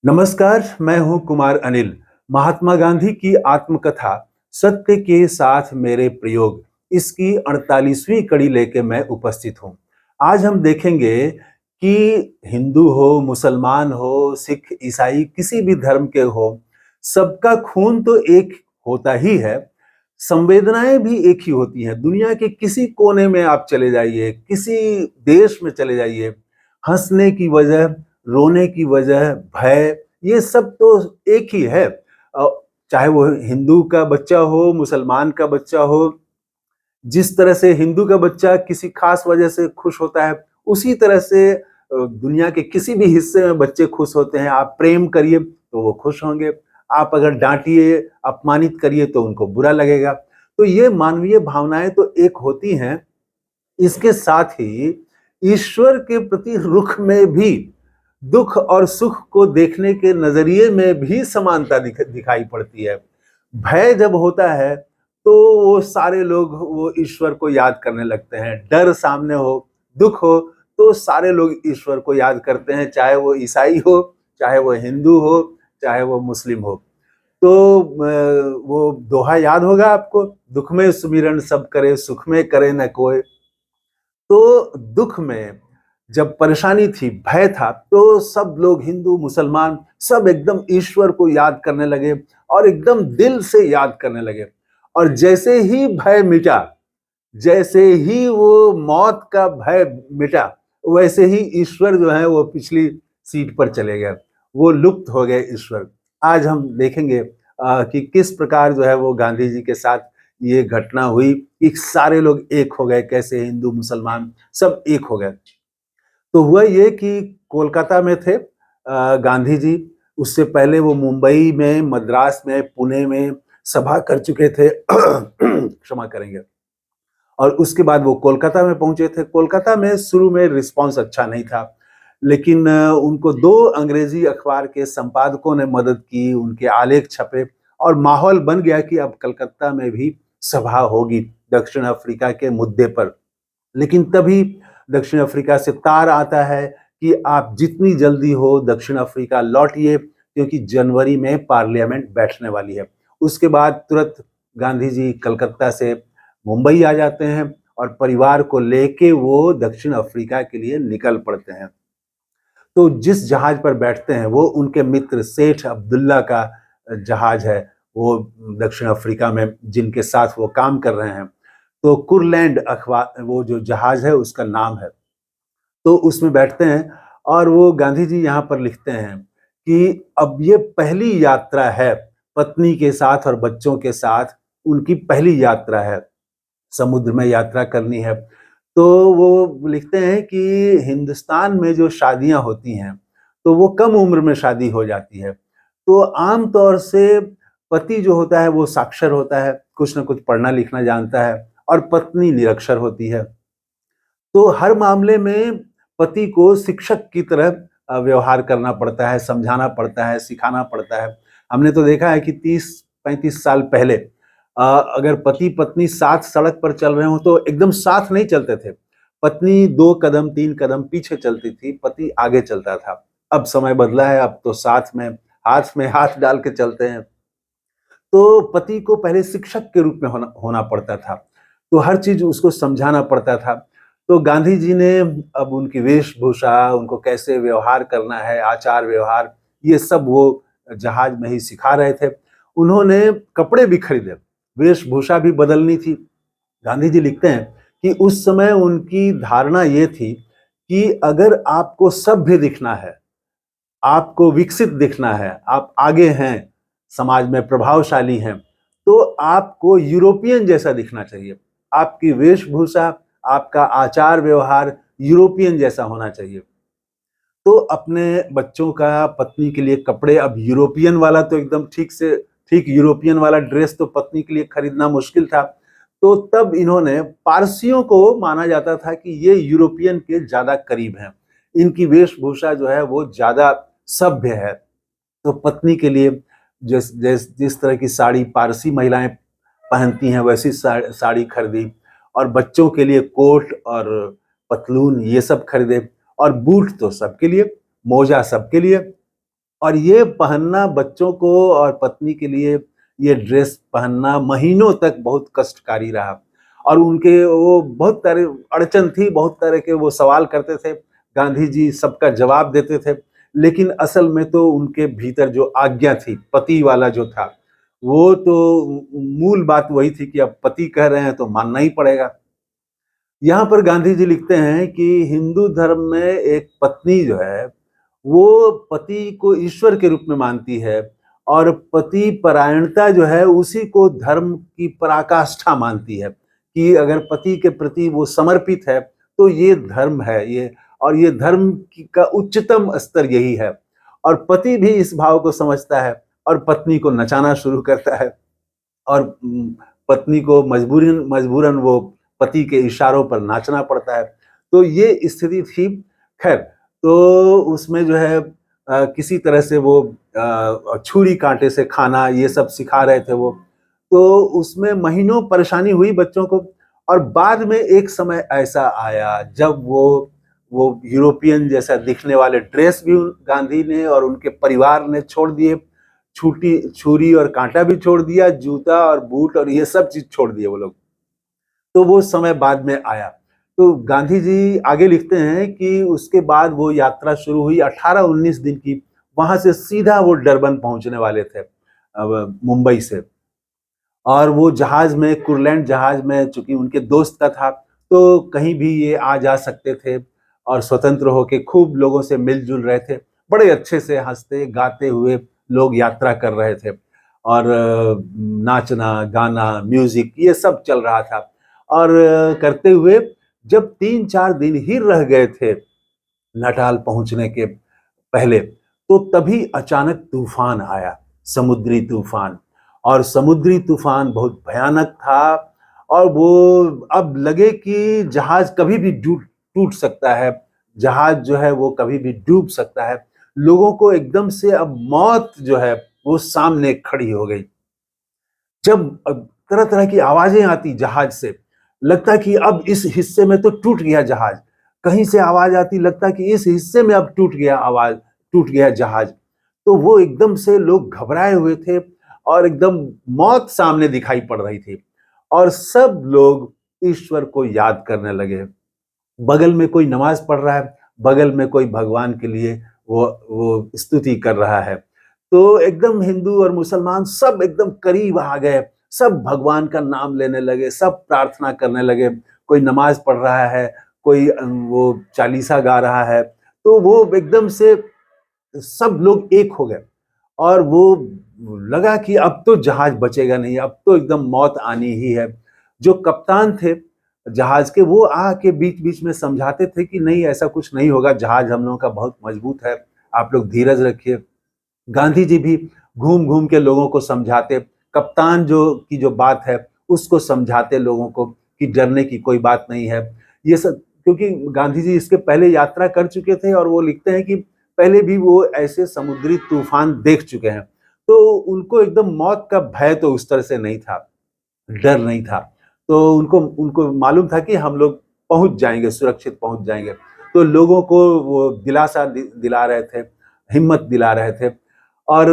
नमस्कार, मैं हूं कुमार अनिल। महात्मा गांधी की आत्मकथा सत्य के साथ मेरे प्रयोग, इसकी 48वीं कड़ी लेके मैं उपस्थित हूं। आज हम देखेंगे कि हिंदू हो, मुसलमान हो, सिख, ईसाई, किसी भी धर्म के हो, सबका खून तो एक होता ही है। संवेदनाएं भी एक ही होती हैं। दुनिया के किसी कोने में आप चले जाइए, किसी देश में चले जाइए, हंसने की वजह, रोने की वजह, भय, ये सब तो एक ही है। चाहे वो हिंदू का बच्चा हो, मुसलमान का बच्चा हो, जिस तरह से हिंदू का बच्चा किसी खास वजह से खुश होता है, उसी तरह से दुनिया के किसी भी हिस्से में बच्चे खुश होते हैं। आप प्रेम करिए तो वो खुश होंगे, आप अगर डांटिए, अपमानित करिए तो उनको बुरा लगेगा। तो ये मानवीय भावनाएं तो एक होती हैं। इसके साथ ही ईश्वर के प्रति रुख में भी, दुख और सुख को देखने के नजरिए में भी समानता दिखाई पड़ती है। भय जब होता है तो वो सारे लोग वो ईश्वर को याद करने लगते हैं। डर सामने हो, दुख हो, तो सारे लोग ईश्वर को याद करते हैं, चाहे वो ईसाई हो, चाहे वो हिंदू हो, चाहे वो मुस्लिम हो। तो वो दोहा याद होगा आपको, दुख में सुमिरन सब करे, सुख में करे न कोई। तो दुख में जब परेशानी थी, भय था, तो सब लोग हिंदू, मुसलमान सब एकदम ईश्वर को याद करने लगे और एकदम दिल से याद करने लगे। और जैसे ही भय मिटा, जैसे ही वो मौत का भय मिटा, वैसे ही ईश्वर जो है वो पिछली सीट पर चले गए, वो लुप्त हो गए ईश्वर। आज हम देखेंगे कि किस प्रकार जो है वो गांधी जी के साथ ये घटना हुई कि सारे लोग एक हो गए, कैसे हिंदू मुसलमान सब एक हो गए। तो हुआ ये कि कोलकाता में थे गांधी जी। उससे पहले वो मुंबई में, मद्रास में, पुणे में सभा कर चुके थे। क्षमा करेंगे। और उसके बाद वो कोलकाता में पहुंचे थे। कोलकाता में शुरू में रिस्पांस अच्छा नहीं था, लेकिन उनको दो अंग्रेजी अखबार के संपादकों ने मदद की, उनके आलेख छपे और माहौल बन गया कि अब कलकत्ता में भी सभा होगी दक्षिण अफ्रीका के मुद्दे पर। लेकिन तभी दक्षिण अफ्रीका से तार आता है कि आप जितनी जल्दी हो दक्षिण अफ्रीका लौटिए, क्योंकि जनवरी में पार्लियामेंट बैठने वाली है। उसके बाद तुरंत गांधी जी कलकत्ता से मुंबई आ जाते हैं और परिवार को लेके वो दक्षिण अफ्रीका के लिए निकल पड़ते हैं। तो जिस जहाज पर बैठते हैं वो उनके मित्र सेठ अब्दुल्ला का जहाज है, वो दक्षिण अफ्रीका में जिनके साथ वो काम कर रहे हैं। तो कुरलैंड अखबार, वो जो जहाज है उसका नाम है। तो उसमें बैठते हैं और वो गांधी जी यहाँ पर लिखते हैं कि अब ये पहली यात्रा है, पत्नी के साथ और बच्चों के साथ उनकी पहली यात्रा है, समुद्र में यात्रा करनी है। तो वो लिखते हैं कि हिंदुस्तान में जो शादियां होती हैं तो वो कम उम्र में शादी हो जाती है। तो आम तौर से पति जो होता है वो साक्षर होता है, कुछ ना कुछ पढ़ना लिखना जानता है, और पत्नी निरक्षर होती है। तो हर मामले में पति को शिक्षक की तरह व्यवहार करना पड़ता है, समझाना पड़ता है, सिखाना पड़ता है। हमने तो देखा है कि 30-35 साल पहले अगर पति पत्नी साथ सड़क पर चल रहे हो तो एकदम साथ नहीं चलते थे। पत्नी 2 कदम 3 कदम पीछे चलती थी, पति आगे चलता था। अब समय बदला है, अब तो साथ में हाथ डाल के चलते हैं। तो पति को पहले शिक्षक के रूप में होना होना पड़ता था, तो हर चीज उसको समझाना पड़ता था। तो गांधी जी ने अब उनकी वेशभूषा, उनको कैसे व्यवहार करना है, आचार व्यवहार, ये सब वो जहाज में ही सिखा रहे थे। उन्होंने कपड़े भी खरीदे, वेशभूषा भी बदलनी थी। गांधी जी लिखते हैं कि उस समय उनकी धारणा ये थी कि अगर आपको सभ्य दिखना है, आपको विकसित दिखना है, आप आगे हैं, समाज में प्रभावशाली हैं, तो आपको यूरोपियन जैसा दिखना चाहिए। आपकी वेशभूषा, आपका आचार व्यवहार यूरोपियन जैसा होना चाहिए। तो अपने बच्चों का, पत्नी के लिए कपड़े, अब यूरोपियन वाला तो एकदम ठीक यूरोपियन वाला ड्रेस तो पत्नी के लिए खरीदना मुश्किल था। तो तब इन्होंने, पारसियों को माना जाता था कि ये यूरोपियन के ज्यादा करीब हैं, इनकी वेशभूषा जो है वो ज्यादा सभ्य है। तो पत्नी के लिए जिस तरह की साड़ी पारसी महिलाएं पहनती हैं वैसी साड़ी खरीदी, और बच्चों के लिए कोट और पतलून ये सब खरीदे, और बूट तो सबके लिए, मोजा सबके लिए। और ये पहनना बच्चों को और पत्नी के लिए ये ड्रेस पहनना महीनों तक बहुत कष्टकारी रहा। और उनके वो बहुत सारे अड़चन थी, बहुत तरह के वो सवाल करते थे, गांधी जी सबका जवाब देते थे। लेकिन असल में तो उनके भीतर जो आज्ञा थी, पति वाला जो था, वो तो मूल बात वही थी कि अब पति कह रहे हैं तो मानना ही पड़ेगा। यहाँ पर गांधी जी लिखते हैं कि हिंदू धर्म में एक पत्नी जो है, वो पति को ईश्वर के रूप में मानती है और पति परायणता जो है उसी को धर्म की पराकाष्ठा मानती है कि अगर पति के प्रति वो समर्पित है तो ये धर्म है ये। और ये धर्म का उच्चतम स्तर यही है। और पति भी इस भाव को समझता है और पत्नी को नचाना शुरू करता है। और पत्नी को मजबूरन मजबूरन वो पति के इशारों पर नाचना पड़ता है। तो ये स्थिति थी। खैर, तो उसमें जो है किसी तरह से वो छुरी कांटे से खाना ये सब सिखा रहे थे वो। तो उसमें महीनों परेशानी हुई बच्चों को। और बाद में एक समय ऐसा आया जब वो यूरोपियन जैसा दिखने वाले ड्रेस भी गांधी ने और उनके परिवार ने छोड़ दिए। छुटी छुरी और कांटा भी छोड़ दिया, जूता और बूट और ये सब चीज छोड़ दिए वो लोग। तो वो समय बाद में आया। तो गांधी जी आगे लिखते हैं कि उसके बाद वो यात्रा शुरू हुई 18-19 दिन की। वहां से सीधा वो डरबन पहुंचने वाले थे, अब मुंबई से। और वो जहाज में, कुरलैंड जहाज में, चूंकि उनके दोस्त का था तो कहीं भी ये आ जा सकते थे और स्वतंत्र होके खूब लोगों से मिलजुल रहे थे। बड़े अच्छे से हंसते गाते हुए लोग यात्रा कर रहे थे। और नाचना गाना म्यूजिक ये सब चल रहा था। और करते हुए जब 3-4 दिन ही रह गए थे नटाल पहुंचने के पहले, तो तभी अचानक तूफान आया, समुद्री तूफान। और समुद्री तूफान बहुत भयानक था। और वो अब लगे कि जहाज कभी भी डूब टूट सकता है, जहाज जो है वो कभी भी डूब सकता है। लोगों को एकदम से अब मौत जो है वो सामने खड़ी हो गई। जब तरह तरह की आवाजें आती जहाज से, लगता कि अब इस हिस्से में तो टूट गया जहाज। कहीं से आवाज आती, लगता कि इस हिस्से में अब टूट गया जहाज। तो वो एकदम से लोग घबराए हुए थे और एकदम मौत सामने दिखाई पड़ रही थी। और सब लोग ईश्वर को याद करने लगे। बगल में कोई नमाज पढ़ रहा है, बगल में कोई भगवान के लिए वो स्तुति कर रहा है। तो एकदम हिंदू और मुसलमान सब एकदम करीब आ गए, सब भगवान का नाम लेने लगे, सब प्रार्थना करने लगे। कोई नमाज पढ़ रहा है, कोई वो चालीसा गा रहा है। तो वो एकदम से सब लोग एक हो गए। और वो लगा कि अब तो जहाज बचेगा नहीं, अब तो एकदम मौत आनी ही है। जो कप्तान थे जहाज के, वो आके बीच बीच में समझाते थे कि नहीं, ऐसा कुछ नहीं होगा, जहाज हम लोगों का बहुत मजबूत है, आप लोग धीरज रखिए। गांधी जी भी घूम घूम के लोगों को समझाते, कप्तान जो बात है उसको समझाते लोगों को कि डरने की कोई बात नहीं है। ये सब क्योंकि गांधी जी इसके पहले यात्रा कर चुके थे और वो लिखते हैं कि पहले भी वो ऐसे समुद्री तूफान देख चुके हैं। तो उनको एकदम मौत का भय तो उस तरह से नहीं था, डर नहीं था। तो उनको उनको मालूम था कि हम लोग पहुंच जाएंगे, सुरक्षित पहुंच जाएंगे। तो लोगों को वो दिलासा दिला रहे थे, हिम्मत दिला रहे थे। और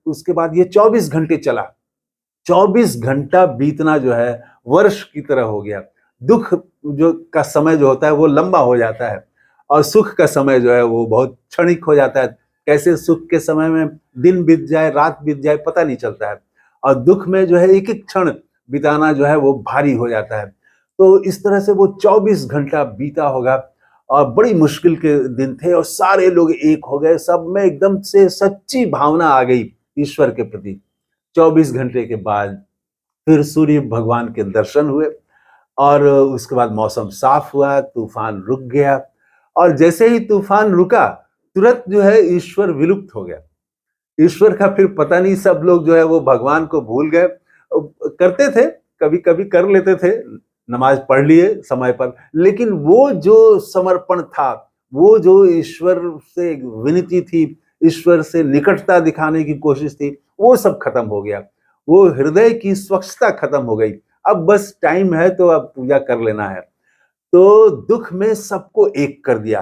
उसके बाद ये 24 घंटे चला। 24 घंटा बीतना जो है वर्ष की तरह हो गया। दुख जो का समय जो होता है वो लंबा हो जाता है और सुख का समय जो है वो बहुत क्षणिक हो जाता है। कैसे सुख के समय में दिन बीत जाए, रात बीत जाए, पता नहीं चलता है। और दुख में जो है एक एक क्षण बिताना जो है वो भारी हो जाता है। तो इस तरह से वो 24 घंटा बीता होगा और बड़ी मुश्किल के दिन थे और सारे लोग एक हो गए। सब में एकदम से सच्ची भावना आ गई ईश्वर के प्रति। 24 घंटे के बाद फिर सूर्य भगवान के दर्शन हुए और उसके बाद मौसम साफ हुआ, तूफान रुक गया। और जैसे ही तूफान रुका, तुरंत जो है ईश्वर विलुप्त हो गया। ईश्वर का फिर पता नहीं, सब लोग जो है वो भगवान को भूल गए। करते थे, कभी कभी कर लेते थे, नमाज पढ़ लिए समय पर, लेकिन वो जो समर्पण था, वो जो ईश्वर से विनती थी, ईश्वर से निकटता दिखाने की कोशिश थी, वो सब खत्म हो गया। वो हृदय की स्वच्छता खत्म हो गई। अब बस टाइम है तो अब पूजा कर लेना है। तो दुख में सबको एक कर दिया,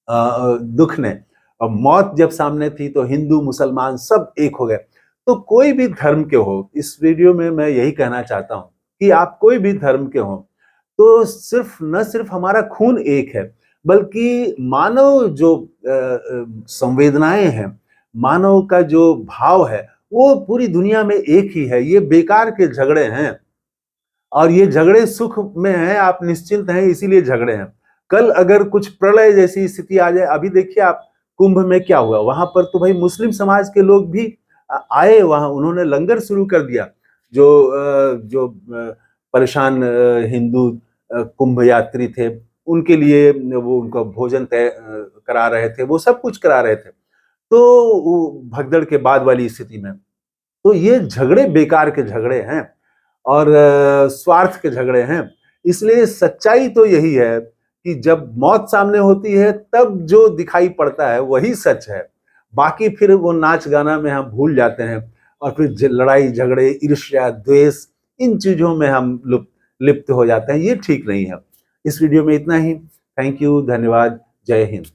दुख ने। और मौत जब सामने थी तो हिंदू मुसलमान सब एक हो गए। तो कोई भी धर्म के हो, इस वीडियो में मैं यही कहना चाहता हूं कि आप कोई भी धर्म के हो, तो न सिर्फ हमारा खून एक है, बल्कि मानव जो संवेदनाएं हैं, मानव का जो भाव है, वो पूरी दुनिया में एक ही है। ये बेकार के झगड़े हैं और ये झगड़े सुख में हैं, आप निश्चिंत हैं इसीलिए झगड़े हैं। कल अगर कुछ प्रलय जैसी स्थिति आ जाए, अभी देखिए आप कुंभ में क्या हुआ, वहां पर तो भाई मुस्लिम समाज के लोग भी आए, वहां उन्होंने लंगर शुरू कर दिया। जो परेशान हिंदू कुंभ यात्री थे, उनके लिए वो उनका भोजन तय करा रहे थे, वो सब कुछ करा रहे थे। तो भगदड़ के बाद वाली स्थिति में तो ये झगड़े बेकार के झगड़े हैं और स्वार्थ के झगड़े हैं। इसलिए सच्चाई तो यही है कि जब मौत सामने होती है तब जो दिखाई पड़ता है वही सच है। बाकी फिर वो नाच गाना में हम भूल जाते हैं और फिर लड़ाई झगड़े ईर्ष्या द्वेष इन चीजों में हम लिप्त हो जाते हैं। ये ठीक नहीं है। इस वीडियो में इतना ही। थैंक यू, धन्यवाद, जय हिंद।